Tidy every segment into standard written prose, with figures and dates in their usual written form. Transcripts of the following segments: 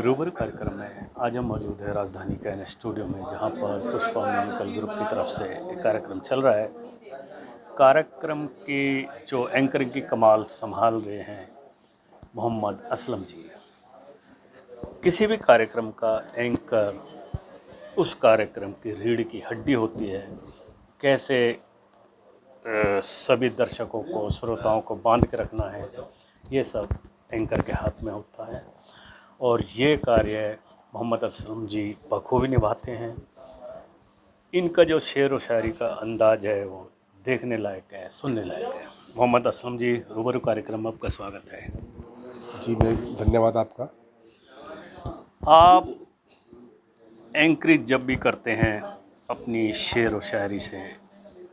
रूबरू कार्यक्रम में आज हम मौजूद है राजधानी के एन स्टूडियो में, जहां पर पुष्पा म्यूजिकल ग्रुप की तरफ से एक कार्यक्रम चल रहा है। कार्यक्रम की जो एंकरिंग की कमाल संभाल रहे हैं मोहम्मद असलम जी। किसी भी कार्यक्रम का एंकर उस कार्यक्रम की रीढ़ की हड्डी होती है। कैसे सभी दर्शकों को, श्रोताओं को बांध के रखना है, ये सब एंकर के हाथ में होता है और ये कार्य मोहम्मद असलम जी बखूबी निभाते हैं। इनका जो शेर व शायरी का अंदाज है वो देखने लायक है, सुनने लायक है। मोहम्मद असलम जी, रूबरू कार्यक्रम में आपका स्वागत है। जी, मैं धन्यवाद आपका। आप एंकरेज जब भी करते हैं अपनी शेर व शायरी से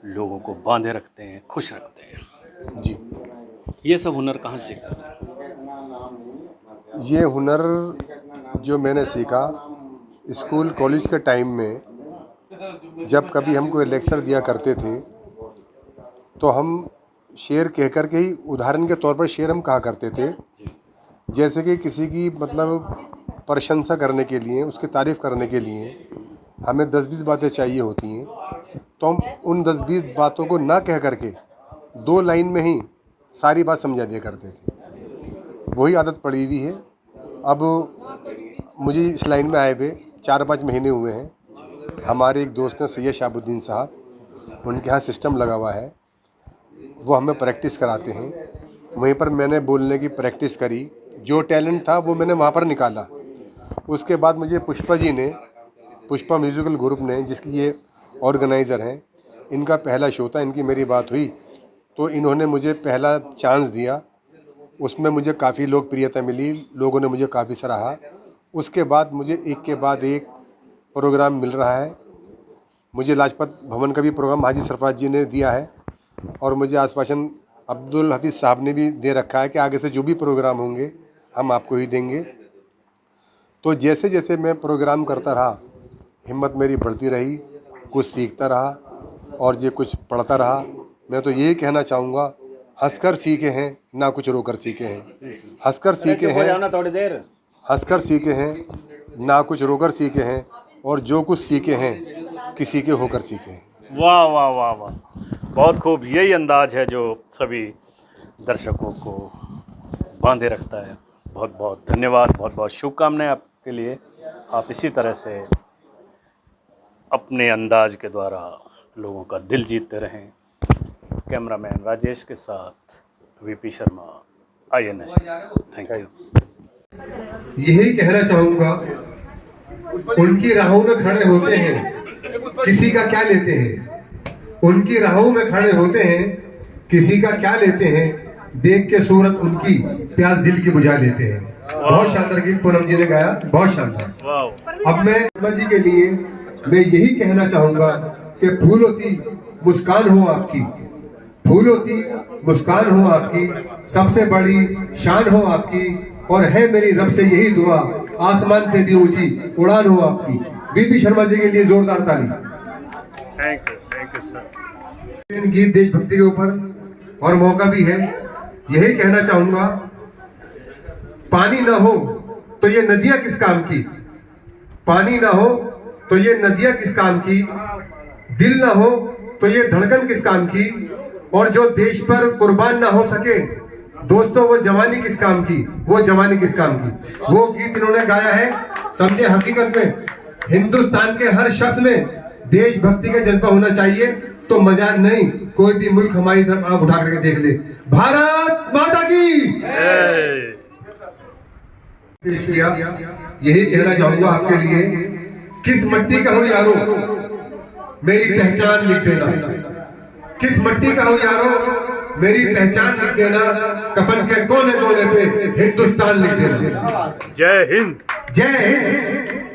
लोगों को बांधे रखते हैं, खुश रखते हैं। जी, ये सब हुनर कहाँ से सीखा? ये हुनर जो मैंने सीखा स्कूल कॉलेज के टाइम में, जब कभी हम कोई लेक्चर दिया करते थे तो हम शेर कह कर के ही, उदाहरण के तौर पर शेर हम कहा करते थे। जैसे कि किसी की मतलब प्रशंसा करने के लिए, उसकी तारीफ़ करने के लिए हमें 10-20 बातें चाहिए होती हैं, तो हम उन 10-20 बातों को ना कह करके 2 लाइन में ही सारी बात समझा दिया करते थे। वही आदत पड़ी हुई है। अब मुझे इस लाइन में आए हुए 4-5 महीने हुए हैं। हमारे एक दोस्त हैं सैयद शाहबुद्दीन साहब, उनके यहाँ सिस्टम लगा हुआ है, वो हमें प्रैक्टिस कराते हैं। वहीं पर मैंने बोलने की प्रैक्टिस करी, जो टैलेंट था वो मैंने वहाँ पर निकाला। उसके बाद मुझे पुष्पा जी ने, पुष्पा म्यूजिकल ग्रुप ने, जिसकी ये ऑर्गेनाइज़र हैं, इनका पहला शो था, इनकी मेरी बात हुई तो इन्होंने मुझे पहला चांस दिया। उसमें मुझे काफ़ी लोकप्रियता मिली, लोगों ने मुझे काफ़ी सराहा। उसके बाद मुझे एक के बाद एक प्रोग्राम मिल रहा है। मुझे लाजपत भवन का भी प्रोग्राम हाजी सरफराज जी ने दिया है और मुझे आसपासन अब्दुल हफीज़ साहब ने भी दे रखा है कि आगे से जो भी प्रोग्राम होंगे हम आपको ही देंगे। तो जैसे जैसे मैं प्रोग्राम करता रहा, हिम्मत मेरी बढ़ती रही, कुछ सीखता रहा और ये कुछ पढ़ता रहा। मैं तो यही कहना चाहूँगा, हंसकर सीखे हैं ना कुछ रोकर सीखे हैं। हंसकर सीखे हैं, थोड़ी देर हंसकर सीखे हैं ना कुछ रोकर सीखे हैं, और जो कुछ सीखे हैं किसी के होकर सीखे हैं। वाह वाह वाह वाह, बहुत खूब। यही अंदाज है जो सभी दर्शकों को बांधे रखता है। बहुत बहुत धन्यवाद, बहुत बहुत शुभकामनाएं आपके लिए। आप इसी तरह से अपने अंदाज के द्वारा लोगों का दिल जीतते रहें। कैमरामैन राजेश के साथ VP Sharma, INS। Thank you. यही कहना चाहूँगा, उनकी राहों में खड़े होते हैं, किसी का क्या लेते हैं। उनकी राहों में खड़े होते हैं, किसी का क्या लेते हैं। देख के सूरत उनकी प्यास दिल की बुझा लेते हैं। बहुत शानदार गीत पूनम जी ने गाया, बहुत शानदार। अब मैं शर्मा जी के लिए मैं यही कहना चाहूँगा कि फूलों सी मुस्कान हो आपकी, फूलों सी मुस्कान हो आपकी, सबसे बड़ी शान हो आपकी, और है मेरी रब से यही दुआ, आसमान से भी ऊंची उड़ान हो आपकी। वीपी शर्मा जी के लिए जोरदार ताली। Thank you sir. गीत देशभक्ति के ऊपर और मौका भी है, यही कहना चाहूंगा, पानी ना हो तो ये नदियां किस काम की, पानी ना हो तो ये नदियां किस काम की, दिल ना हो तो ये धड़कन किस काम की, और जो देश पर कुर्बान ना हो सके दोस्तों वो जवानी किस काम की, वो जवानी किस काम की। वो गीत इन्होंने गाया है। समझे, हकीकत में हिंदुस्तान के हर शख्स में देशभक्ति का जज्बा होना चाहिए, तो मजाक नहीं, कोई भी मुल्क हमारी तरफ आंख उठा करके देख ले। भारत माता की। यही कहना चाहूंगा आपके लिए, किस मिट्टी का हो यारो मेरी पहचान लिख देना, किस मिट्टी का हो यारो मेरी पहचान लिख देना, कफन के कोने कोने पे हिंदुस्तान लिख देना। जय हिंद। जय हिंद।